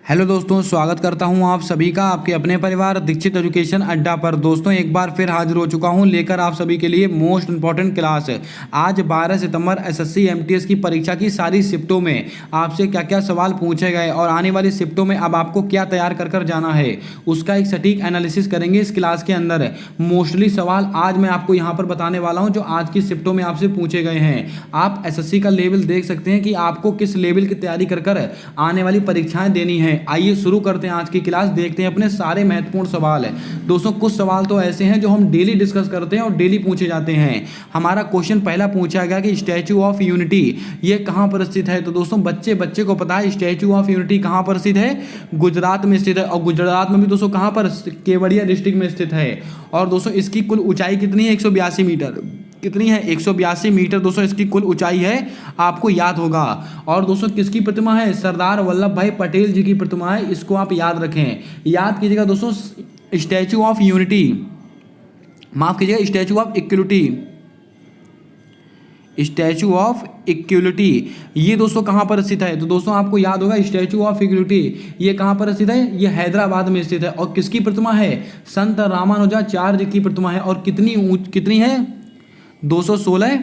Hello दोस्तों, स्वागत करता हूं आप सभी का आपके अपने परिवार दीक्षित एजुकेशन अड्डा पर। दोस्तों एक बार फिर हाजिर हो चुका हूं लेकर आप सभी के लिए मोस्ट इंपॉर्टेंट क्लास। आज 12 सितंबर एसएससी एमटीएस की परीक्षा की सारी शिफ्टों में आपसे क्या क्या सवाल पूछे गए और आने वाली शिफ्टों में अब आपको क्या तैयार कर जाना है उसका एक सटीक एनालिसिस करेंगे इस क्लास के अंदर। मोस्टली सवाल आज मैं आपको यहाँ पर बताने वाला हूँ जो आज की शिफ्टों में आपसे पूछे गए हैं। आप एसएससी का लेवल देख सकते हैं कि आपको किस लेवल की तैयारी कर आने वाली परीक्षाएं देनी है। आइए शुरू करते हैं आज की क्लास, देखते हैं अपने सारे महत्वपूर्ण सवाल है। दोस्तों कुछ सवाल तो ऐसे हैं जो हम डेली डिस्कस करते हैं और डेली पूछे जाते हैं। हमारा क्वेश्चन पहला पूछा गया कि स्टैचू ऑफ यूनिटी ये कहां पर स्थित है। तो दोस्तों बच्चे को पता है स्टैचू ऑफ यूनिटी कहां पर स्थित है, गुजरात में स्थित है। और गुजरात में भी दोस्तों कहां पर, केवड़िया डिस्ट्रिक्ट में स्थित है। और दोस्तों इसकी कुल ऊंचाई कितनी है, 182 मीटर। कितनी है, 182 मीटर दोस्तों इसकी कुल ऊंचाई है, आपको याद होगा। और दोस्तों किसकी प्रतिमा है, सरदार वल्लभ भाई पटेल जी की प्रतिमा है, इसको आप याद रखें, याद कीजिएगा दोस्तों। स्टैचू ऑफ यूनिटी, माफ कीजिएगा, statue of equality, statue of equality ये दोस्तों कहां पर स्थित है। तो दोस्तों आपको याद होगा स्टैचू ऑफ इक्वलिटी ये कहां पर स्थित है, ये हैदराबाद में स्थित है। और किसकी प्रतिमा है, संत रामानुजाचार्य की प्रतिमा है। और कितनी है, 216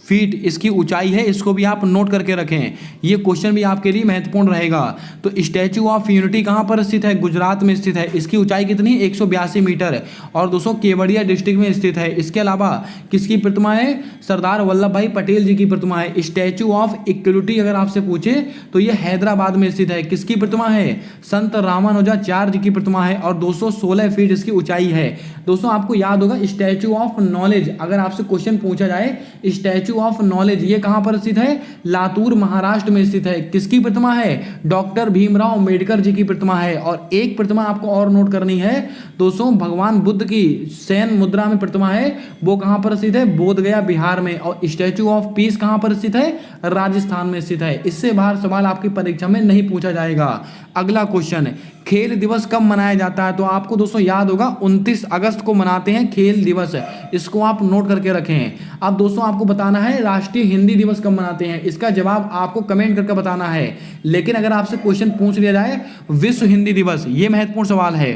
फीट इसकी ऊंचाई है। इसको भी आप नोट करके रखें, ये क्वेश्चन भी आपके लिए महत्वपूर्ण रहेगा। तो स्टैचू ऑफ यूनिटी कहां पर स्थित है, गुजरात में स्थित है। इसकी ऊंचाई कितनी, 182 मीटर। और दोस्तों केवड़िया डिस्ट्रिक्ट में स्थित है। इसके अलावा किसकी प्रतिमा है, सरदार वल्लभ भाई पटेल जी की प्रतिमा है। स्टैचू ऑफ इक्वलिटी अगर आपसे पूछे तो ये हैदराबाद में स्थित है। किसकी प्रतिमा है, संत रामानुजाचार्य जी की प्रतिमा है। और 216 फीट इसकी ऊंचाई है। दोस्तों आपको याद होगा स्टैचू ऑफ नॉलेज, अगर आपसे क्वेश्चन पूछा जाए स्टैचू ऑफ नॉलेज ये कहां पर स्थित है, लातूर महाराष्ट्र में स्थित है। किसकी प्रतिमा है, डॉक्टर भीमराव अंबेडकर जी की प्रतिमा है। और एक प्रतिमा आपको और नोट करनी है दोस्तों, भगवान बुद्ध की शयन मुद्रा में प्रतिमा है, वो कहां पर स्थित है, बोधगया बिहार में। और स्टैचू ऑफ पीस कहां पर स्थित है, राजस्थान में स्थित है। इससे बाहर सवाल आपकी परीक्षा में नहीं पूछा जाएगा। अगला क्वेश्चन, खेल दिवस कब मनाया जाता है। तो आपको दोस्तों याद होगा 29 अगस्त को मनाते हैं खेल दिवस, इसको आप नोट करके रखें। अब दोस्तों आपको बताना है राष्ट्रीय हिंदी दिवस कब मनाते हैं, इसका जवाब आपको कमेंट करके बताना है। लेकिन अगर आपसे क्वेश्चन पूछ लिया जाए विश्व हिंदी दिवस, ये महत्वपूर्ण सवाल है।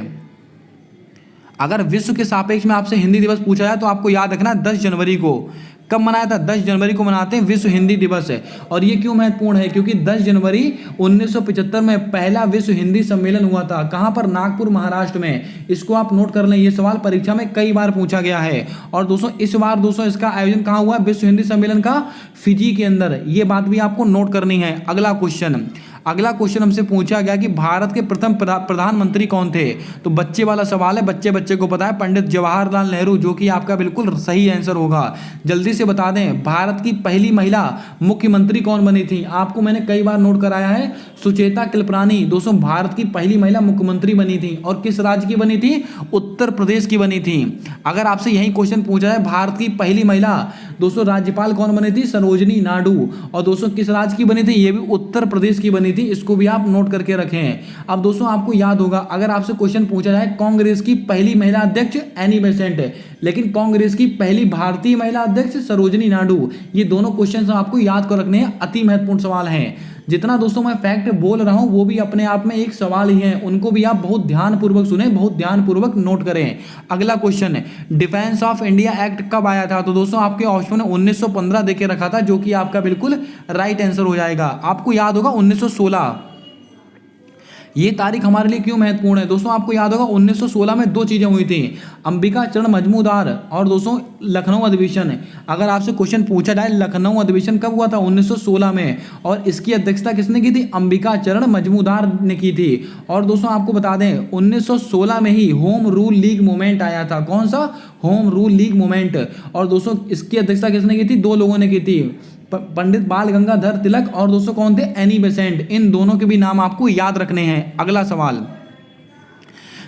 अगर विश्व के सापेक्ष में आपसे हिंदी दिवस पूछा जाए तो आपको याद रखना 10 जनवरी को। कब मनाया था, 10 जनवरी को मनाते हैं विश्व हिंदी दिवस है। और ये क्यों महत्वपूर्ण है, क्योंकि 10 जनवरी 1975 में पहला विश्व हिंदी सम्मेलन हुआ था। कहां पर, नागपुर महाराष्ट्र में। इसको आप नोट कर लें, ये सवाल परीक्षा में कई बार पूछा गया है। और दोस्तों इस बार दोस्तों इसका आयोजन कहां हुआ, विश्व हिंदी सम्मेलन का फिजी के अंदर। ये बात भी आपको नोट करनी है। अगला क्वेश्चन हमसे पूछा गया कि भारत के प्रथम प्रधानमंत्री कौन थे। तो बच्चे वाला सवाल है, बच्चे को पता है, पंडित जवाहरलाल नेहरू, जो कि आपका बिल्कुल सही आंसर होगा। जल्दी से बता दें, भारत की पहली महिला मुख्यमंत्री कौन बनी थी। आपको मैंने कई बार नोट कराया है, सुचेता कृपलानी दोस्तों भारत की पहली महिला मुख्यमंत्री बनी थी। और किस राज्य की बनी थी, उत्तर प्रदेश की बनी थी। अगर आपसे यही क्वेश्चन पूछा जाए भारत की पहली महिला दोस्तों राज्यपाल कौन बनी थी, सरोजनी नायडू। और दोस्तों किस राज्य की बनी थी, ये भी उत्तर प्रदेश की बनी थी। इसको भी आप नोट करके रखें। अब दोस्तों आपको याद होगा अगर आपसे क्वेश्चन पूछा जाए कांग्रेस की पहली महिला अध्यक्ष एनी बेसेंट है, लेकिन कांग्रेस की पहली भारतीय महिला अध्यक्ष सरोजनी नायडू। ये दोनों क्वेश्चन आपको याद कर रखने हैं, अति महत्वपूर्ण सवाल हैं। जितना दोस्तों मैं फैक्ट बोल रहा हूं वो भी अपने आप में एक सवाल ही है, उनको भी आप बहुत ध्यानपूर्वक सुने, बहुत ध्यानपूर्वक नोट करें। अगला क्वेश्चन है, डिफेंस ऑफ इंडिया एक्ट कब आया था। तो दोस्तों आपके ऑप्शन में 1915 देके रखा था, जो कि आपका बिल्कुल राइट आंसर हो जाएगा। आपको याद होगा 1916, ये तारीख हमारे लिए क्यों महत्वपूर्ण है। दोस्तों आपको याद होगा 1916 में दो चीजें हुई थी, अंबिका चरण मजमूदार और दोस्तों लखनऊ अधिवेशन। अगर आपसे क्वेश्चन पूछा जाए लखनऊ अधिवेशन कब हुआ था, 1916 में। और इसकी अध्यक्षता किसने की थी, अंबिका चरण मजमूदार ने की थी। और दोस्तों आपको बता दें 1916 में ही होम रूल लीग मूवमेंट आया था। कौन सा, होम रूल लीग मूवमेंट। और दोस्तों इसकी अध्यक्षता किसने की थी, दो लोगों ने की थी, पंडित बाल गंगाधर तिलक और दोस्तों कौन थे, एनी बेसेंट। इन दोनों के भी नाम आपको याद रखने हैं। अगला सवाल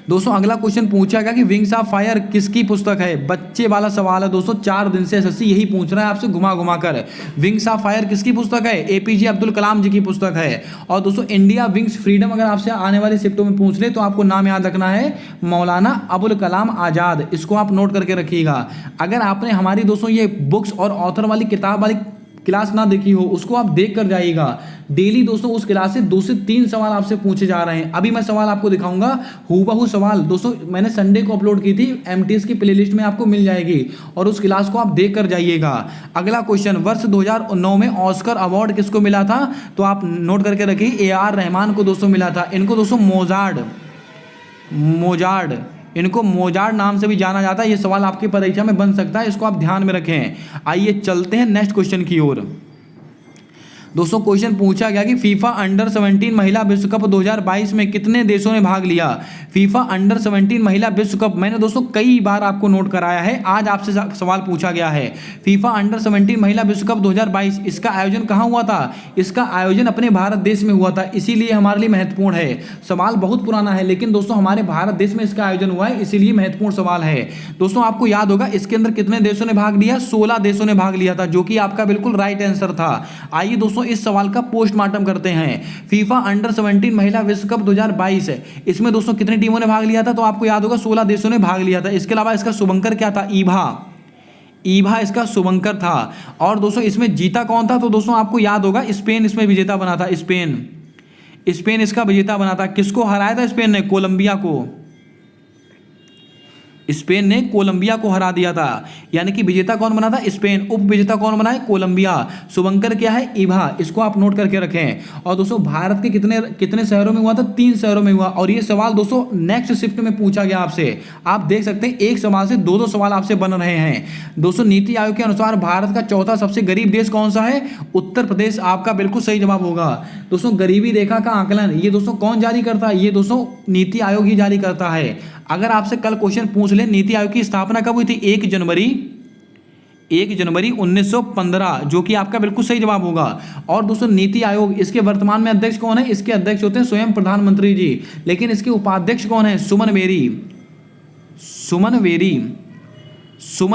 दोस्तों, अगला क्वेश्चन पूछा गया कि विंग्स ऑफ फायर किसकी पुस्तक है। बच्चे वाला सवाल है दोस्तों, 4 दिन से एसएससी यही पूछ रहा है आपसे घुमा कर। विंग्स ऑफ फायर किसकी पुस्तक है, एपीजे अब्दुल कलाम जी की पुस्तक है। और दोस्तों इंडिया विंग्स फ्रीडम अगर आपसे आने वाली शिफ्टों में पूछ ले तो आपको नाम याद रखना है, मौलाना अबुल कलाम आजाद। इसको आप नोट करके रखिएगा। अगर आपने हमारी दोस्तों ये बुक्स और ऑथर वाली किताब वाली क्लास ना देखी हो उसको आप देख कर जाइएगा। डेली दोस्तों उस क्लास से 2 से 3 सवाल आपसे पूछे जा रहे हैं। अभी मैं सवाल आपको दिखाऊंगा, हूबहू सवाल दोस्तों मैंने संडे को अपलोड की थी, एमटीएस की प्लेलिस्ट में आपको मिल जाएगी और उस क्लास को आप देख कर जाइएगा। अगला क्वेश्चन, वर्ष 2009 में ऑस्कर अवार्ड किसको मिला था? तो आप नोट करके रखिए, AR रहमान को दोस्तों मिला था। इनको दोस्तों मोजार्ड इनको मोजार्ड नाम से भी जाना जाता है। ये सवाल आपकी परीक्षा में बन सकता है, इसको आप ध्यान में रखें। आइए चलते हैं नेक्स्ट क्वेश्चन की ओर। दोस्तों क्वेश्चन पूछा गया कि फीफा अंडर 17 महिला विश्व कप 2022 में कितने देशों ने भाग लिया? फीफा अंडर 17 महिला विश्व कप मैंने दोस्तों कई बार आपको नोट कराया है, आज आपसे सवाल पूछा गया है। फीफा अंडर 17 महिला विश्व कप 2022 इसका आयोजन कहाँ हुआ था? इसका आयोजन अपने भारत देश में हुआ था, इसीलिए हमारे लिए महत्वपूर्ण है। सवाल बहुत पुराना है लेकिन दोस्तों हमारे भारत देश में इसका आयोजन हुआ है, इसीलिए महत्वपूर्ण सवाल है। दोस्तों आपको याद होगा इसके अंदर कितने देशों ने भाग लिया? 16 देशों ने भाग लिया था, जो कि आपका बिल्कुल राइट आंसर था। आइए दोस्तों इस सवाल का पोस्टमार्टम करते हैं। फीफा अंडर 17 महिला विश्व कप 2022 है, इसमें दोस्तों कितनी टीमों ने भाग लिया था? तो आपको याद होगा 16 देशों ने भाग लिया था। इसके अलावा इसका शुभंकर क्या था? ईभा इसका शुभंकर था। और दोस्तों इसमें जीता कौन था? तो दोस्तों आपको याद होगा स्पेन इसमें विजेता बना था। स्पेन इसका विजेता बना था। किसको हराया था स्पेन ने? कोलंबिया को। स्पेन ने कोलंबिया को हरा दिया था, यानी कि विजेता कौन बना था? स्पेन। उप विजेता कौन बना है? कोलंबिया। शुभंकर क्या है? ईभा। इसको आप नोट करके रखें। और दोस्तों भारत के कितने शहरों में हुआ था? 3 शहरों में हुआ। और ये सवाल दोस्तों नेक्स्ट शिफ्ट में पूछा गया आपसे। आप देख सकते हैं एक सवाल से 2-2 सवाल आपसे बन रहे हैं। दोस्तों नीति आयोग के अनुसार भारत का चौथा सबसे गरीब देश कौन सा है? उत्तर प्रदेश आपका बिल्कुल सही जवाब होगा। दोस्तों गरीबी रेखा का आकलन ये दोस्तों कौन जारी करता है? ये दोस्तों नीति आयोग ही जारी करता है। अगर आपसे कल क्वेश्चन पूछ ले नीति आयोग की स्थापना कब हुई थी? 1 जनवरी 1915, जो कि आपका बिल्कुल सही जवाब होगा। और दोस्तों नीति आयोग इसके वर्तमान में अध्यक्ष कौन है? इसके अध्यक्ष होते हैं स्वयं प्रधानमंत्री जी, लेकिन इसके उपाध्यक्ष कौन है? सुमन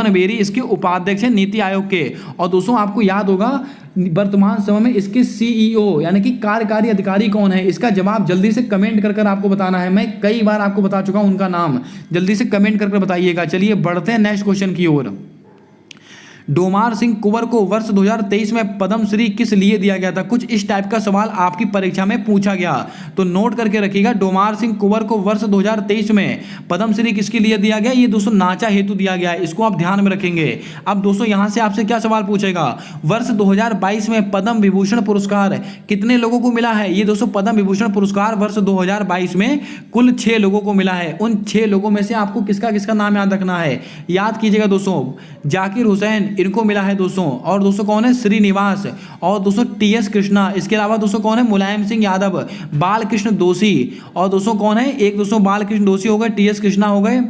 बेरी इसके उपाध्यक्ष हैं नीति आयोग के। और दोस्तों आपको याद होगा वर्तमान समय में इसके CEO यानी कि कार्यकारी अधिकारी कौन है? इसका जवाब जल्दी से कमेंट कर आपको बताना है। मैं कई बार आपको बता चुका हूं उनका नाम, जल्दी से कमेंट कर बताइएगा। चलिए बढ़ते हैं नेक्स्ट क्वेश्चन की ओर। डोमार सिंह कुंवर को वर्ष 2023 में पद्मश्री किस लिए दिया गया था? कुछ इस टाइप का सवाल आपकी परीक्षा में पूछा गया, तो नोट करके रखिएगा। डोमार सिंह कुंवर को वर्ष 2023 में पद्मश्री किसके लिए दिया गया? ये दोस्तों नाचा हेतु दिया गया है, इसको आप ध्यान में रखेंगे। अब दोस्तों यहां से आपसे क्या सवाल पूछेगा? वर्ष 2022 में पद्म विभूषण पुरस्कार कितने लोगों को मिला है? ये दोस्तों पद्म विभूषण पुरस्कार वर्ष 2022 में कुल 6 लोगों को मिला है। उन 6 लोगों में से आपको किसका किसका नाम याद रखना है? याद कीजिएगा दोस्तों, जाकिर हुसैन इनको मिला है दोस्तों। और दोस्तों कौन है? श्रीनिवास। और दोस्तों TS कृष्णा। इसके अलावा दोस्तों कौन है? मुलायम सिंह यादव, बालकृष्ण दोषी। और दोस्तों कौन है? एक दोस्तों बालकृष्ण दोषी हो गए, TS कृष्णा हो गए,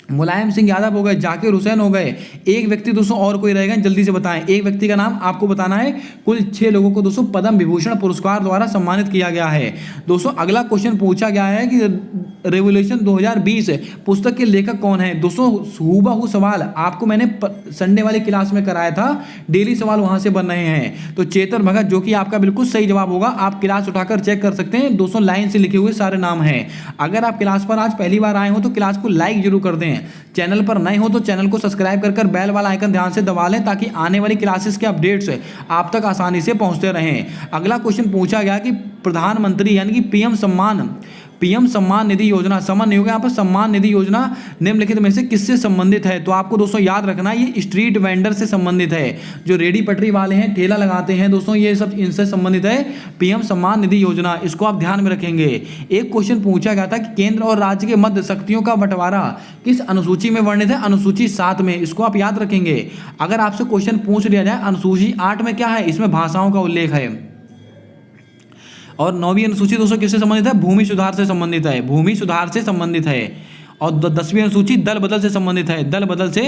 मुलायम सिंह यादव हो गए, जाकिर हुसैन हो गए। एक व्यक्ति दोस्तों और कोई रहेगा, जल्दी से बताएं। एक व्यक्ति का नाम आपको बताना है। कुल 6 लोगों को दोस्तों पद्म विभूषण पुरस्कार द्वारा सम्मानित किया गया है। दोस्तों अगला क्वेश्चन पूछा गया है कि रेवोल्यूशन 2020 पुस्तक के लेखक कौन है? दोस्तों हूबहू सवाल आपको मैंने संडे वाली क्लास में कराया था, डेली सवाल वहां से बन रहे हैं। तो चेतन भगत, जो कि आपका बिल्कुल सही जवाब होगा। आप क्लास उठाकर चेक कर सकते हैं, दोस्तों लाइन से लिखे हुए सारे नाम हैं। अगर आप क्लास पर आज पहली बार आए हो तो क्लास को लाइक जरूर कर दें। चैनल पर नए हो तो चैनल को सब्सक्राइब कर बेल वाला आइकन ध्यान से दबा लें, ताकि आने वाली क्लासेस के अपडेट्स आप तक आसानी से पहुंचते रहें। अगला क्वेश्चन पूछा गया कि प्रधानमंत्री यानी कि पीएम सम्मान निधि योजना, समन नहीं होगा यहाँ पर, सम्मान निधि योजना निम्नलिखित में से किससे संबंधित है? तो आपको दोस्तों याद रखना है ये स्ट्रीट वेंडर से संबंधित है। जो रेडी पटरी वाले हैं, ठेला लगाते हैं दोस्तों, ये सब इनसे संबंधित है पीएम सम्मान निधि योजना, इसको आप ध्यान में रखेंगे। एक क्वेश्चन पूछा गया था कि केंद्र और राज्य के मध्य शक्तियों का बंटवारा किस अनुसूची में वर्णित है? अनुसूची 7 में, इसको आप याद रखेंगे। अगर आपसे क्वेश्चन पूछ लिया जाए अनुसूची 8 में क्या है? इसमें भाषाओं का उल्लेख है। और 9वीं अनुसूची दोस्तों किससे संबंधित है? भूमि सुधार से संबंधित है, भूमि सुधार से संबंधित है। और 10वीं अनुसूची दल बदल से संबंधित है, दल बदल से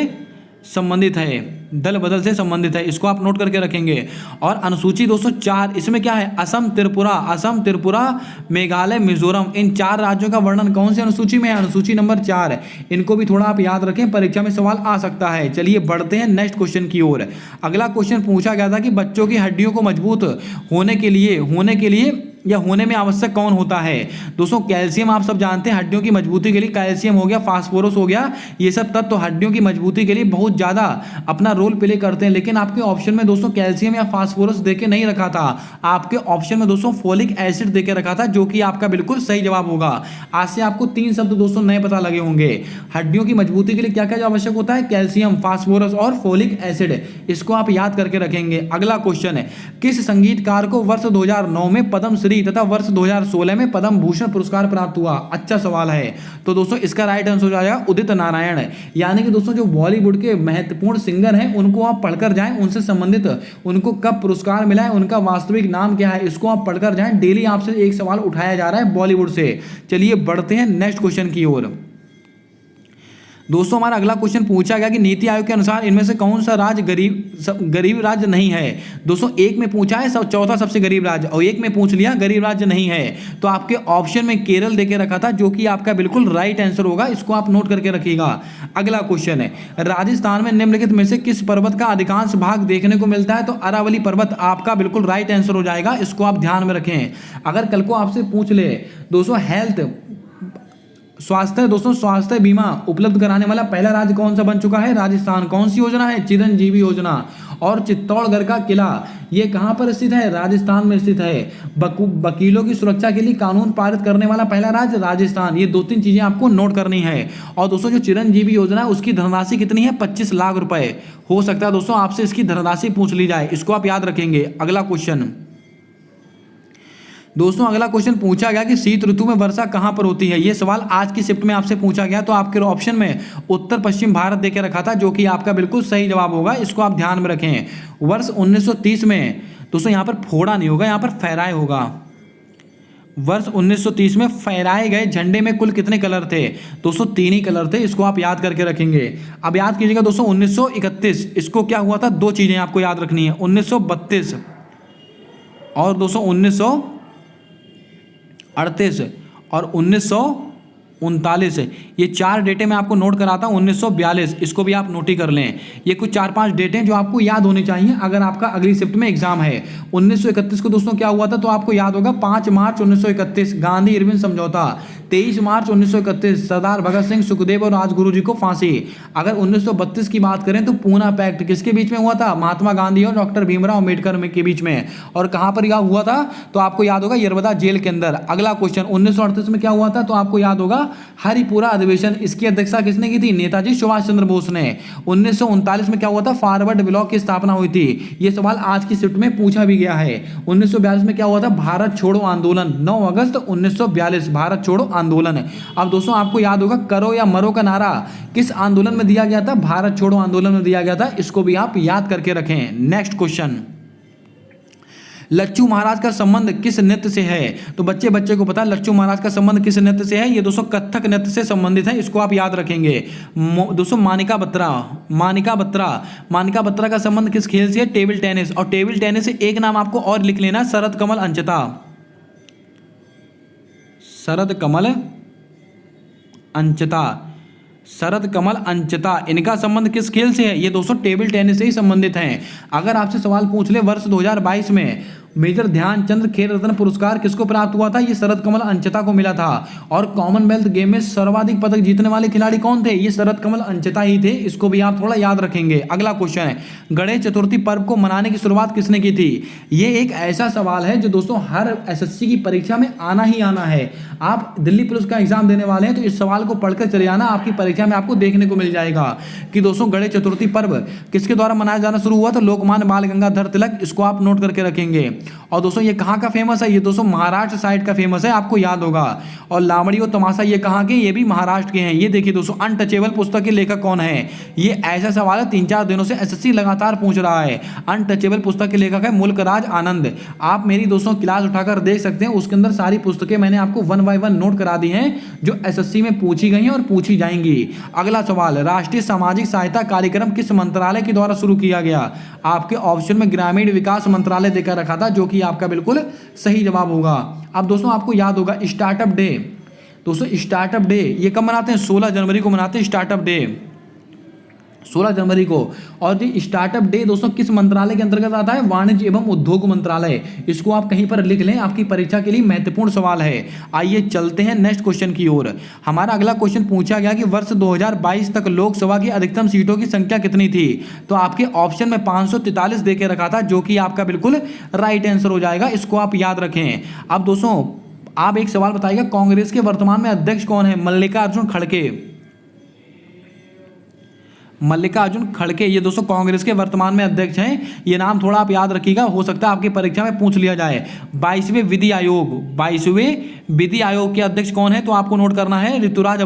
संबंधित है, इसको आप नोट करके रखेंगे। और अनुसूची दोस्तों 4, इसमें क्या है? असम त्रिपुरा मेघालय मिजोरम, इन 4 राज्यों का वर्णन कौन सी अनुसूची में है? अनुसूची नंबर 4। इनको भी थोड़ा आप याद रखें, परीक्षा में सवाल आ सकता है। चलिए बढ़ते हैं नेक्स्ट क्वेश्चन की ओर। अगला क्वेश्चन पूछा गया था कि बच्चों की हड्डियों को मजबूत होने के लिए या होने में आवश्यक कौन होता है? दोस्तों कैल्शियम आप सब जानते हैं हड्डियों की मजबूती के लिए कैल्शियम हो गया, फास्फोरस हो गया, ये सब तत्व हड्डियों की मजबूती के लिए बहुत ज़्यादा अपना रोल प्ले करते हैं। लेकिन आपके ऑप्शन में दोस्तों कैल्शियम या फास्फोरस देके नहीं रखा था, आपके ऑप्शन में दोस्तों फोलिक एसिड देके रखा था, जो कि आपका बिल्कुल सही जवाब होगा। आज से आपको 3 शब्द दोस्तों नए पता लगे होंगे। हड्डियों की मजबूती के लिए क्या क्या आवश्यक होता है? कैल्शियम, फास्फोरस और फोलिक एसिड। इसको आप याद करके रखेंगे। अगला क्वेश्चन है, किस संगीतकार को वर्ष 2009 में पद्मश्री तथा वर्ष 2016 में पद्म भूषण पुरस्कार प्राप्त हुआ? अच्छा सवाल है। तो दोस्तों इसका राइट आंसर हो जाएगा उदित नारायण। यानी कि दोस्तों जो बॉलीवुड के महत्वपूर्ण सिंगर हैं उनको आप पढ़कर जाएं, उनसे संबंधित उनको कब पुरस्कार मिला है, उनका वास्तविक नाम क्या है, इसको आप पढ़कर जाएं। डेली आपसे एक सवाल उठाया जा रहा है बॉलीवुड से। चलिए बढ़ते हैं नेक्स्ट क्वेश्चन की ओर। दोस्तों हमारा अगला क्वेश्चन पूछा गया कि नीति आयोग के अनुसार इनमें से कौन सा राज्य गरीब राज्य नहीं है? दोस्तों एक में पूछा है चौथा सबसे गरीब राज्य, और एक में पूछ लिया गरीब राज्य नहीं है। तो आपके ऑप्शन में केरल देके रखा था, जो कि आपका बिल्कुल राइट आंसर होगा। इसको आप नोट करके रखिएगा। अगला क्वेश्चन है, राजस्थान में निम्नलिखित में से किस पर्वत का अधिकांश भाग देखने को मिलता है? तो अरावली पर्वत आपका बिल्कुल राइट आंसर हो जाएगा। इसको आप ध्यान में रखें। अगर कल को आपसे पूछ ले दोस्तों हेल्थ स्वास्थ्य बीमा उपलब्ध कराने वाला पहला राज्य कौन सा बन चुका है? राजस्थान। कौन सी योजना है? चिरंजीवी योजना। और चित्तौड़गढ़ का किला ये कहां पर स्थित है? राजस्थान में स्थित है। वकीलों की सुरक्षा के लिए कानून पारित करने वाला पहला राज्य राजस्थान। ये 2-3 चीजें आपको नोट करनी है। और दोस्तों जो चिरंजीवी योजना है उसकी धनराशि कितनी है? 25 लाख रुपए। हो सकता है दोस्तों आपसे इसकी धनराशि पूछ ली जाए। इसको आप याद रखेंगे। अगला क्वेश्चन दोस्तों, अगला क्वेश्चन पूछा गया कि शीत ऋतु में वर्षा कहां पर होती है? यह सवाल आज की शिफ्ट में आपसे पूछा गया। तो आपके ऑप्शन में उत्तर पश्चिम भारत देके रखा था, जो कि आपका बिल्कुल सही जवाब होगा। इसको आप ध्यान में रखें। वर्ष 1930 में दोस्तों यहां पर फोड़ा नहीं होगा, यहां पर फहराए होगा। वर्ष 1930 में फहराए गए झंडे में कुल कितने कलर थे? दोस्तों 3 ही कलर थे। इसको आप याद करके रखेंगे। अब याद कीजिएगा दोस्तों 1931 इसको क्या हुआ था? 2 चीजें आपको याद रखनी है। 1932 और दोस्तों 1938 और 1939। ये 4 डेटें मैं आपको नोट कराता हूँ। 1942 इसको भी आप नोट ही कर लें। ये कुछ 4-5 डेटें जो आपको याद होनी चाहिए अगर आपका अगली शिफ्ट में एग्जाम है। 1931 को दोस्तों क्या हुआ था? तो आपको याद होगा 5 मार्च 1931 गांधी इरविन समझौता। 23 मार्च 1931 सरदार भगत सिंह, सुखदेव और राजगुरु जी को फांसी। अगर 1932 की बात करें तो पूना पैक्ट किसके बीच में हुआ था? महात्मा गांधी और डॉक्टर भीमराव अम्बेडकर के बीच में। और कहां पर यह हुआ था? तो आपको याद होगा यरबदा जेल के अंदर। अगला क्वेश्चन 1938 में क्या हुआ था? तो आपको याद होगा हरिपुरा अधिवेशन। इसकी अध्यक्षता किसने की थी? नेताजी सुभाष चंद्र बोस ने। 1939 में क्या हुआ था? फॉरवर्ड ब्लॉक की स्थापना हुई थी। यह सवाल आज की शिफ्ट में पूछा भी गया है। 1942 में क्या हुआ था? भारत छोड़ो आंदोलन। 9 अगस्त 1942 भारत छोड़ो आंदोलन है। अब दोस्तों आपको याद होगा करो या मरो का नारा किस आंदोलन में दिया गया था? भारत छोड़ो आंदोलन में दिया गया था। इसको भी आप याद करके रखें। नेक्स्ट क्वेश्चन, लच्छू महाराज का संबंध किस नृत्य से है? तो बच्चे को पता है लच्छू महाराज का संबंध किस नृत्य से है? ये दोस्तों कथक नृत्य से संबंधित है। इसको आप याद रखेंगे। दोस्तों मानिका बत्रा का संबंध किस खेल से है? Table tennis. और टेबल टेनिस से एक नाम आपको और लिख लेना, शरद कमल अंचता। इनका संबंध किस खेल से है? ये दोस्तों टेबल टेनिस से ही संबंधित हैं। अगर आपसे सवाल पूछ ले वर्ष 2022 में मेजर ध्यानचंद खेल रत्न पुरस्कार किसको प्राप्त हुआ था? ये शरद कमल अंचता को मिला था। और कॉमनवेल्थ गेम में सर्वाधिक पदक जीतने वाले खिलाड़ी कौन थे? ये शरद कमल अंचता ही थे। इसको भी आप थोड़ा याद रखेंगे। अगला क्वेश्चन है, गणेश चतुर्थी पर्व को मनाने की शुरुआत किसने की थी? ये एक ऐसा सवाल है जो दोस्तों हर एसएससी की परीक्षा में आना ही आना है। आप दिल्ली पुलिस का एग्जाम देने वाले हैं तो इस सवाल को पढ़कर चले जाना, आपकी परीक्षा में आपको देखने को मिल जाएगा कि दोस्तों गणेश चतुर्थी पर्व किसके द्वारा मनाया जाना शुरू हुआ? तो लोकमान्य बाल गंगाधर तिलक। इसको आप नोट करके रखेंगे। और दोस्तों ये कहाँ का फेमस है? ये दोस्तों महाराष्ट्र साइड का फेमस है, आपको याद होगा। और लावड़ी और तमाशा ये कहाँ के? ये भी महाराष्ट्र के हैं। ये देखिए दोस्तों अनटचेबल पुस्तक के लेखक कौन है? ये ऐसा सवाल है 3-4 दिनों से एसएससी लगातार पूछ रहा है। अनटचेबल पुस्तक के लेखक है मुल्कराज आनंद। आप मेरी दोस्तों क्लास उठाकर देख सकते हैं, उसके अंदर सारी पुस्तकें मैंने आपको 1 बाय 1 नोट करा दी हैं जो एसएससी में पूछी गई हैं और पूछी जाएंगी। अगला सवाल, राष्ट्रीय सामाजिक सहायता कार्यक्रम किस मंत्रालय के द्वारा शुरू किया गया? आपके ऑप्शन में ग्रामीण विकास मंत्रालय देकर रखा था, जो कि आपका बिल्कुल सही जवाब होगा। अब दोस्तों आपको याद होगा स्टार्टअप डे। दोस्तों स्टार्टअप डे ये कब मनाते हैं? 16 जनवरी को मनाते हैं स्टार्टअप डे। 16 जनवरी को। और ये स्टार्टअप डे दोस्तों किस मंत्रालय के अंतर्गत आता है? वाणिज्य एवं उद्योग मंत्रालय। इसको आप कहीं पर लिख लें, आपकी परीक्षा के लिए महत्वपूर्ण सवाल है। आइए चलते हैं नेक्स्ट क्वेश्चन की ओर। हमारा अगला क्वेश्चन पूछा गया कि वर्ष 2022 तक लोकसभा की अधिकतम सीटों की संख्या कितनी थी? तो आपके ऑप्शन में 543 दे के रखा था, जो कि आपका बिल्कुल राइट आंसर हो जाएगा। इसको आप याद रखें। अब दोस्तों आप एक सवाल बताइएगा, कांग्रेस के वर्तमान में अध्यक्ष कौन है? मल्लिकार्जुन खड़गे। मल्लिकार्जुन खड़गे ये दोस्तों कांग्रेस के वर्तमान में अध्यक्ष हैं। ये नाम थोड़ा आप याद रखिएगा, हो सकता है आपकी परीक्षा में पूछ लिया जाए। 22वें विधि आयोग के अध्यक्ष कौन है? तो आपको नोट करना है ऋतुराज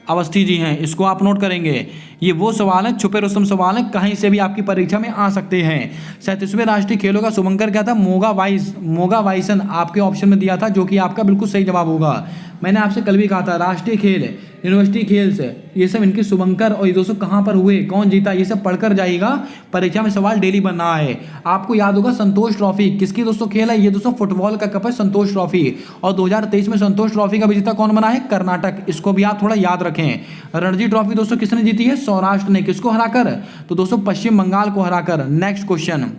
अवस्थी जी हैं। इसको आप नोट करेंगे। ये वो सवाल है, छुपे रुस्तम सवाल है, कहीं से भी आपकी परीक्षा में आ सकते हैं। 37वें राष्ट्रीय खेलों का शुभंकर क्या था? मोगा वाइसन आपके ऑप्शन में दिया था, जो कि आपका बिल्कुल सही जवाब होगा। मैंने आपसे कल भी कहा था राष्ट्रीय खेल, यूनिवर्सिटी खेल से ये सब इनके शुभंकर, और ये दोस्तों कहाँ पर हुए, कौन जीता, ये सब पढ़कर जाइएगा। परीक्षा में सवाल डेली बन रहा है। आपको याद होगा संतोष ट्रॉफी किसकी दोस्तों खेल है? ये दोस्तों फुटबॉल का कप है संतोष ट्रॉफी। और 2023 में संतोष ट्रॉफी का विजेता कौन बना है? कर्नाटक। इसको भी आप थोड़ा याद रखें। रणजी ट्रॉफी दोस्तों किसने जीती है? सौराष्ट्र ने। किसको हराकर? तो दोस्तों पश्चिम बंगाल को हराकर। नेक्स्ट क्वेश्चन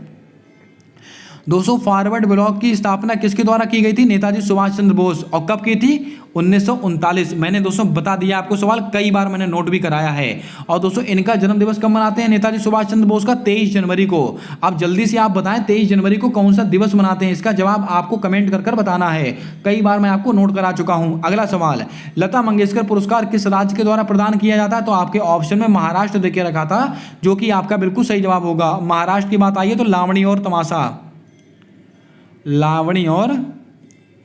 दोस्तों, फॉरवर्ड ब्लॉक की स्थापना किसके द्वारा की गई थी? नेताजी सुभाष चंद्र बोस। और कब की थी? 1939। मैंने दोस्तों बता दिया आपको, सवाल कई बार मैंने नोट भी कराया है। और दोस्तों इनका जन्म दिवस कब मनाते हैं नेताजी सुभाष चंद्र बोस का? 23 जनवरी को। आप जल्दी से आप बताएं 23 जनवरी को कौन सा दिवस मनाते हैं? इसका जवाब आपको कमेंट कर बताना है। कई बार मैं आपको नोट करा चुका हूं। अगला सवाल, लता मंगेशकर पुरस्कार किस राज्य के द्वारा प्रदान किया जाता है? तो आपके ऑप्शन में महाराष्ट्र देके रखा था, जो कि आपका बिल्कुल सही जवाब होगा। महाराष्ट्र की बात आई है तो लावणी और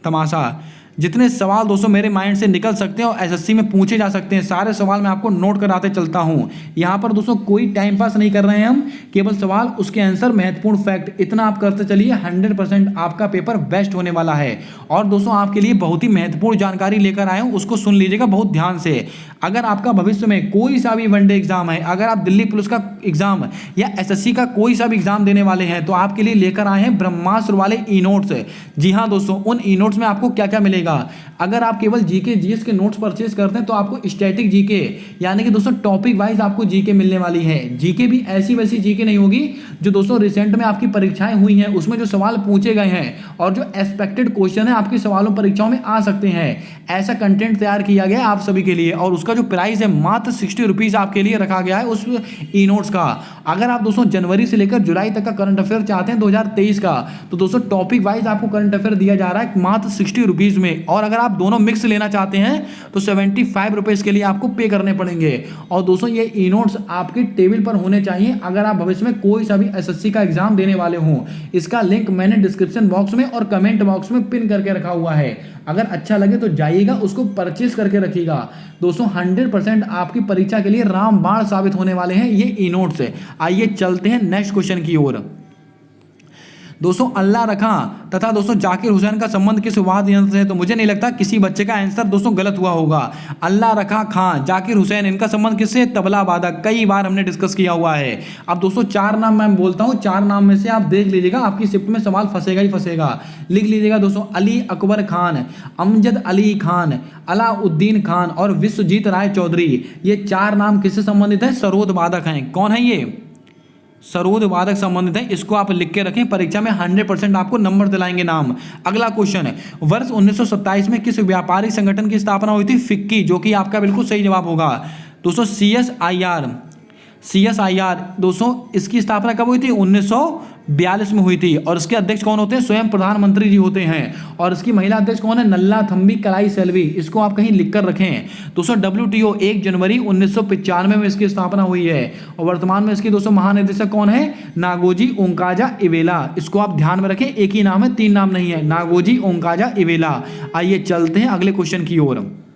तमाशा। जितने सवाल दोस्तों मेरे माइंड से निकल सकते हैं और एसएससी में पूछे जा सकते हैं, सारे सवाल मैं आपको नोट कराते चलता हूं। यहां पर दोस्तों कोई टाइम पास नहीं कर रहे हैं हम, केवल सवाल, उसके आंसर, महत्वपूर्ण फैक्ट, इतना आप करते चलिए। 100% आपका पेपर बेस्ट होने वाला है। और दोस्तों आपके लिए बहुत ही महत्वपूर्ण जानकारी लेकर आए हूं, उसको सुन लीजिएगा बहुत ध्यान से। अगर आपका भविष्य में कोई सा भी वनडे एग्जाम है, अगर आप दिल्ली पुलिस का एग्जाम या एसएससी का कोई सा भी एग्जाम देने वाले हैं, तो आपके लिए लेकर आए हैं ब्रह्मास्त्र वाले ई नोट्स। जी हाँ दोस्तों, उन ई नोट्स में आपको क्या क्या मिलेगा? अगर आप केवल जीके जीएस के नोट्स परचेज करते हैं तो आपको स्टैटिक जीके, यानी कि दोस्तों टॉपिक वाइज आपको जीके मिलने वाली है। जीके भी ऐसी वैसी जीके नहीं होगी जो दोस्तों रिसेंट में आपकी परीक्षाएं हुई हैं, उसमें जो सवाल पूछे गए हैं और जो एक्सपेक्टेड क्वेश्चन है आपके सवालों परीक्षाओं में आ सकते हैं, ऐसा कंटेंट तैयार किया गया है आप सभी के लिए। और उसका जो प्राइस है मात्र 60 रुपीज आपके लिए रखा गया है उस ई नोट्स का। अगर आप दोस्तों जनवरी से लेकर जुलाई तक का करंट अफेयर चाहते हैं 2023 का, तो दोस्तों टॉपिक वाइज आपको करंट अफेयर दिया जा रहा है मात्र 60 रुपीज में। और अगर आप दोनों मिक्स लेना चाहते हैं तो 75 रुपीज के लिए आपको पे करने पड़ेंगे। और दोस्तों ये ई नोट्स आपके टेबल पर होने चाहिए अगर आप भविष्य में कोई सा भी एसएससी का एग्जाम देने वाले हों। इसका लिंक मैंने डिस्क्रिप्शन बॉक्स में और कमेंट बॉक्स में पिन करके रखा हुआ है। अगर अच्छा लगे तो जाइएगा, उसको परचेज करके रखिएगा। दोस्तों 100% आपकी परीक्षा के लिए रामबाण साबित होने वाले हैं ये ई नोट्स। आइए चलते हैं नेक्स्ट क्वेश्चन की ओर। दोस्तों अल्लाह रखा तथा दोस्तों जाकिर हुसैन का संबंध किस वाद्य यंत्र से है? तो मुझे नहीं लगता किसी बच्चे का आंसर दोस्तों गलत हुआ होगा। अल्लाह रखा खां, जाकिर हुसैन, इनका संबंध किससे? तबला वादक। कई बार हमने डिस्कस किया हुआ है। अब दोस्तों 4 नाम मैं बोलता हूं, 4 नाम में से आप देख लीजिएगा, आपकी शिफ्ट में सवाल फंसेगा ही फंसेगा। लिख लीजिएगा दोस्तों, अली अकबर खान, अमजद अली खान, अलाउद्दीन खान और विश्वजीत राय चौधरी। ये 4 नाम किससे संबंधित है? सरोद वादक हैं। कौन है ये? सरोद वादक संबंधित है। इसको आप लिख के रखें, परीक्षा में 100% आपको नंबर दिलाएंगे नाम। अगला क्वेश्चन है, वर्ष 1927 में किस व्यापारिक संगठन की स्थापना हुई थी? फिक्की, जो कि आपका बिल्कुल सही जवाब होगा। दोस्तों CSIR दोस्तों इसकी स्थापना कब हुई थी? 1942 में हुई थी। और इसके अध्यक्ष कौन होते हैं? स्वयं प्रधानमंत्री जी होते हैं। और इसकी महिला अध्यक्ष कौन है? नल्ला थम्बी कलाई सेल्वी। इसको आप कहीं लिख कर रखें। दोस्तों WTO 1 जनवरी 1995 में इसकी स्थापना हुई है। और वर्तमान में इसकी दोस्तों महानिदेशक कौन है? नागोजी ओंकाजा इवेला। इसको आप ध्यान में रखें, एक ही नाम है, 3 नाम नहीं है। नागोजी ओंकाजा इवेला। आइए चलते हैं अगले क्वेश्चन की ओर।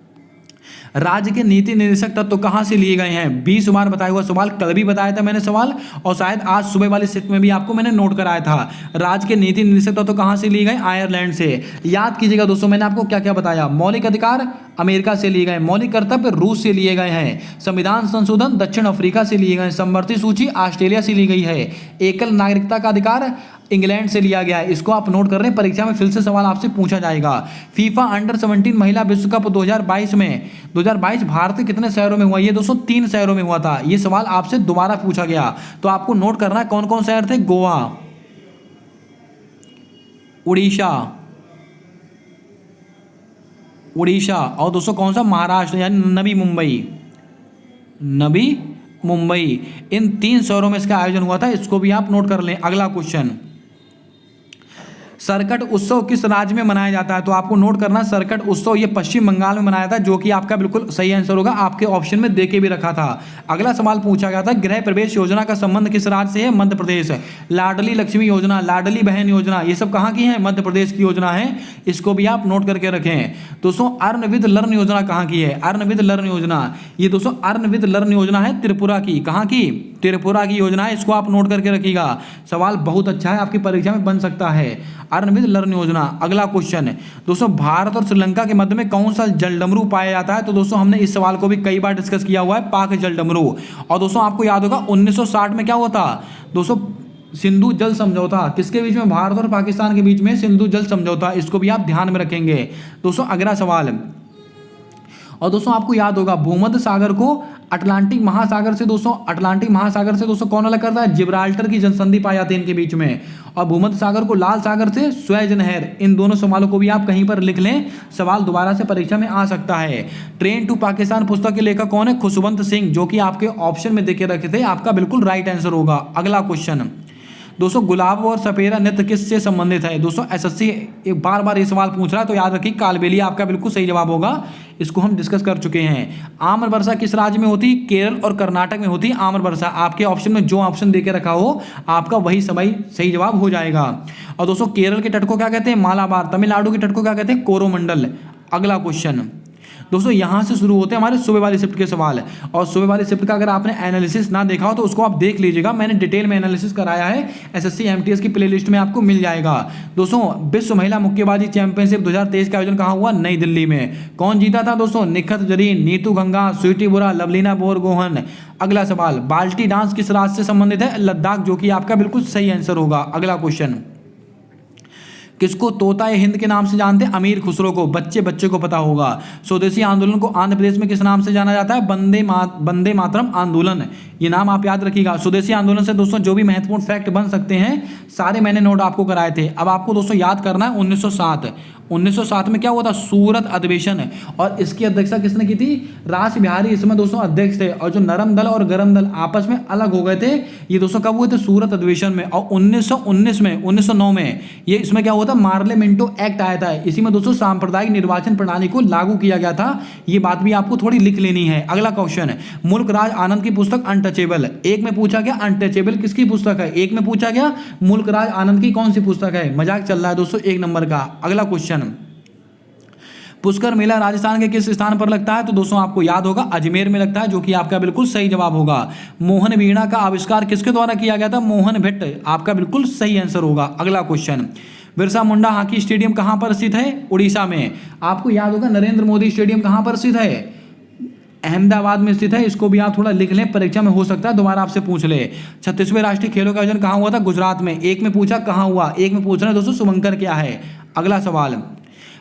राज्य के नीति निर्देशक तत्व कहां से लिए गए हैं? 20 बार बताया हुआ सवाल, कल भी बताया था मैंने सवाल, और शायद आज सुबह वाली शिफ्ट में भी आपको मैंने नोट कराया था। राज्य के नीति निर्देशक तत्व कहां से लिए गए? आयरलैंड से। याद कीजिएगा दोस्तों, मैंने आपको क्या क्या बताया? मौलिक अधिकार, अमेरिका से लिए गए। मौलिक कर्तव्य रूस से लिए गए हैं। संविधान संशोधन दक्षिण अफ्रीका से लिए गए। समवर्ती सूची ऑस्ट्रेलिया से ली गई है। एकल नागरिकता का अधिकार इंग्लैंड से लिया गया है। इसको आप नोट कर लें, परीक्षा में फिर से सवाल आपसे पूछा जाएगा। फीफा अंडर 17 महिला विश्व कप 2022 भारत के कितने शहरों में हुआ? ये दोस्तों 3 शहरों में हुआ था। ये सवाल आपसे दोबारा पूछा गया, तो आपको नोट करना है कौन कौन शहर थे। गोवा, उड़ीसा और दोस्तों कौन सा? महाराष्ट्र यानी नवी मुंबई। इन 3 शहरों में इसका आयोजन हुआ था। इसको भी आप नोट कर लें। अगला क्वेश्चन, सरकट उत्सव किस राज्य में मनाया जाता है? तो आपको नोट करना, सरकट उत्सव ये पश्चिम बंगाल में मनाया था, जो कि आपका बिल्कुल सही आंसर होगा। आपके ऑप्शन में देके भी रखा था। अगला सवाल पूछा गया था, गृह प्रवेश योजना का संबंध किस राज्य से है? मध्य प्रदेश। लाडली लक्ष्मी योजना, लाडली बहन योजना, ये सब कहाँ की है? मध्य प्रदेश की योजना है। इसको भी आप नोट करके रखें। दोस्तों अर्न विद लर्न योजना कहाँ की है? अर्न विद लर्न योजना, ये दोस्तों अर्न विद लर्न योजना है त्रिपुरा की। कहाँ की? त्रिपुरा की योजना है। इसको आप नोट करके रखिएगा। सवाल बहुत अच्छा है, आपकी परीक्षा में बन सकता है। अर्न विद लर्न योजना। अगला क्वेश्चन है दोस्तों, भारत और श्रीलंका के मध्य में कौन सा जलडमरू पाया जाता है? तो दोस्तों हमने इस सवाल को भी कई बार डिस्कस किया हुआ है, पाक जलडमरू। और दोस्तों आपको याद होगा 1960 में क्या हुआ था दोस्तों? सिंधु जल समझौता। किसके बीच में? भारत और पाकिस्तान के बीच में सिंधु जल समझौता। इसको भी आप ध्यान में रखेंगे। दोस्तों अगला सवाल, और दोस्तों आपको याद होगा भूमध्य सागर को अटलांटिक महासागर से दोस्तों कौन अलग करता है? जिब्राल्टर की जनसंधि पाई जाती है इनके बीच में। और भूमध्य सागर को लाल सागर से स्वेज नहर। इन दोनों सवालों को भी आप कहीं पर लिख लें, सवाल दोबारा से परीक्षा में आ सकता है। ट्रेन टू पाकिस्तान पुस्तक के लेखक कौन है? खुशवंत सिंह, जो कि आपके ऑप्शन में देखे रखे थे। आपका बिल्कुल राइट आंसर होगा। अगला क्वेश्चन दोस्तों, गुलाब और सपेरा नृत्य किससे संबंधित है? दोस्तों एसएससी एक बार ये सवाल पूछ रहा है, तो याद रखिए कालबेली आपका बिल्कुल सही जवाब होगा। इसको हम डिस्कस कर चुके हैं। आम्र वर्षा किस राज्य में होती? केरल और कर्नाटक में होती आम्र वर्षा। आपके ऑप्शन में जो ऑप्शन देके रखा हो आपका वही सही जवाब हो जाएगा। और दोस्तों केरल के तट को क्या कहते हैं? मालाबार। तमिलनाडु के तट को क्या कहते हैं? कोरोमंडल। अगला क्वेश्चन दोस्तों, यहाँ से शुरू होते हैं हमारे सुबह वाली शिफ्ट के सवाल। और सुबह वाली शिफ्ट का अगर आपने एनालिसिस ना देखा हो तो उसको आप देख लीजिएगा। मैंने डिटेल में एनालिसिस कराया है, एसएससी एमटीएस की प्लेलिस्ट में आपको मिल जाएगा। दोस्तों विश्व महिला मुक्केबाजी चैंपियनशिप 2023 का आयोजन कहाँ हुआ? नई दिल्ली में। कौन जीता था दोस्तों? निखत जरीन, नीतू गंगा, स्वीटी बुरा, लवलीना बोरगोहन। अगला सवाल, बाल्टी डांस किस राज्य से संबंधित है? लद्दाख, जो कि आपका बिल्कुल सही आंसर होगा। अगला क्वेश्चन, किसको तोता ए हिंद के नाम से जानते हैं? अमीर खुसरो को। बच्चे को पता होगा। स्वदेशी आंदोलन को आंध्र प्रदेश में किस नाम से जाना जाता है? वंदे मातरम आंदोलन। ये नाम आप याद रखिएगा। स्वदेशी आंदोलन से दोस्तों जो भी महत्वपूर्ण फैक्ट बन सकते हैं सारे मैंने नोट आपको कराए थे। अब आपको दोस्तों याद करना है 1907 में क्या हुआ था? सूरत अधिवेशन। और इसकी अध्यक्षता किसने की थी? रास बिहारी इसमें दोस्तों अध्यक्ष थे। और जो नरम दल और गरम दल आपस में अलग हो गए थे, ये दोस्तों कब हुए थे? सूरत अधिवेशन में। और 1909 में ये इसमें क्या हुआ था? मार्ले मिंटो एक्ट आया था। इसी में दोस्तों सांप्रदायिक निर्वाचन प्रणाली को लागू किया गया था। ये बात भी आपको थोड़ी लिख लेनी है। अगला क्वेश्चन, मुल्क राज आनंद की पुस्तक अनटचेबल। एक में पूछा गया अनटचेबल किसकी पुस्तक है? एक में पूछा गया मुल्क राज आनंद की कौन सी पुस्तक है? मजाक चल रहा है दोस्तों 1 नंबर का। अगला क्वेश्चन, पुष्कर मेला राजस्थान के किस स्थान पर लगता है? तो दोस्तों आपको याद होगा अजमेर में लगता है, जो कि आपका बिल्कुल सही जवाब होगा। मोहन वीणा का आविष्कार किसके द्वारा किया गया था? मोहन भट्ट। आपका बिल्कुल सही आंसर होगा। अगला question, Birsa Munda hockey stadium कहां पर स्थित है? उड़ीसा में। आपको याद होगा नरेंद्र मोदी स्टेडियम कहां पर स्थित है? अहमदाबाद में स्थित है। इसको भी आप थोड़ा लिख लें, परीक्षा में हो सकता है दोबारा आपसे पूछ ले। 36वें राष्ट्रीय खेलों का आयोजन कहां हुआ था? गुजरात में। एक में पूछा कहां हुआ, एक में पूछ रहे हैं दोस्तों शुभंकर क्या है। अगला सवाल,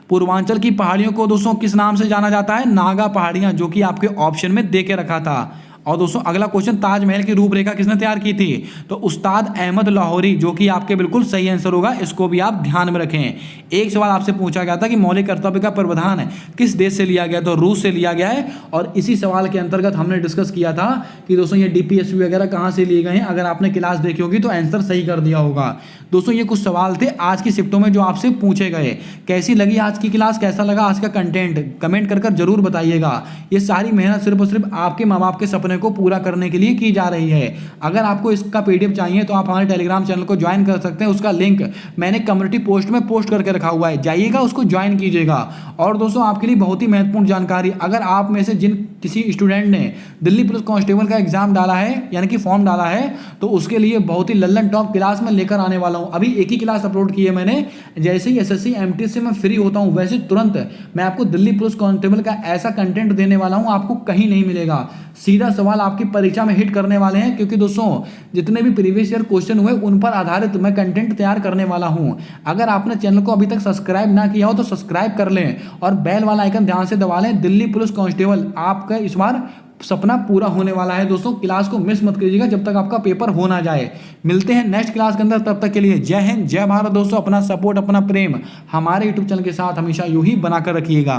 पूर्वांचल की पहाड़ियों को दोस्तों किस नाम से जाना जाता है? नागा पहाड़ियां, जो कि आपके ऑप्शन में दे के रखा था। और दोस्तों अगला क्वेश्चन, ताजमहल की रूपरेखा किसने तैयार की थी? तो उस्ताद अहमद लाहौरी, जो कि आपके बिल्कुल सही आंसर होगा। इसको भी आप ध्यान में रखें। एक सवाल आपसे पूछा गया था कि मौलिक कर्तव्य का प्रावधान किस देश से लिया गया? तो रूस से लिया गया है। और इसी सवाल के अंतर्गत हमने डिस्कस किया था कि दोस्तों ये डीपीएसपी वगैरह कहाँ से लिए गए हैं। अगर आपने क्लास देखी होगी तो आंसर सही कर दिया होगा। दोस्तों ये कुछ सवाल थे आज की शिफ्टों में जो आपसे पूछे गए। कैसी लगी आज की क्लास? कैसा लगा आज का कंटेंट? कमेंट कर जरूर बताइएगा। ये सारी मेहनत सिर्फ और सिर्फ आपके माँ बाप के सपने को पूरा करने के लिए की जा रही है। अगर आपको इसका पीडीएफ चाहिए तो आप हमारे टेलीग्राम चैनल को ज्वाइन कर सकते हैं। उसका लिंक मैंने कम्युनिटी पोस्ट में पोस्ट करके रखा हुआ है, जाइएगा उसको ज्वाइन कीजिएगा। और दोस्तों आपके लिए बहुत ही महत्वपूर्ण जानकारी, अगर आप में से जिन किसी स्टूडेंट ने दिल्ली पुलिस कांस्टेबल का एग्जाम डाला है यानी कि फॉर्म डाला है तो उसके लिए बहुत ही लल्लन टॉप क्लास में लेकर आने वाला हूं। अभी एक ही क्लास अपलोड की है मैंने, जैसे ही एसएससी एमटी से मैं फ्री होता हूं वैसे तुरंत मैं आपको दिल्ली पुलिस कांस्टेबल का ऐसा कंटेंट देने वाला हूं आपको कहीं नहीं मिलेगा। सीधा सवाल आपकी परीक्षा में हिट करने वाले हैं, क्योंकि दोस्तों जितने भी प्रीवियस ईयर क्वेश्चन हुए उन पर आधारित मैं कंटेंट तैयार करने वाला हूं। अगर आपने चैनल को अभी तक सब्सक्राइब ना किया हो तो सब्सक्राइब कर लें और बेल वाला आइकन ध्यान से दबा लें। दिल्ली पुलिस कांस्टेबल आपका इस बार सपना पूरा होने वाला है दोस्तों। क्लास को मिस मत कीजिएगा जब तक आपका पेपर हो ना जाए। मिलते हैं नेक्स्ट क्लास के अंदर, तब तक के लिए जय हिंद जय भारत दोस्तों। अपना सपोर्ट अपना प्रेम हमारे यूट्यूब चैनल के साथ हमेशा यूं ही बनाकर रखिएगा।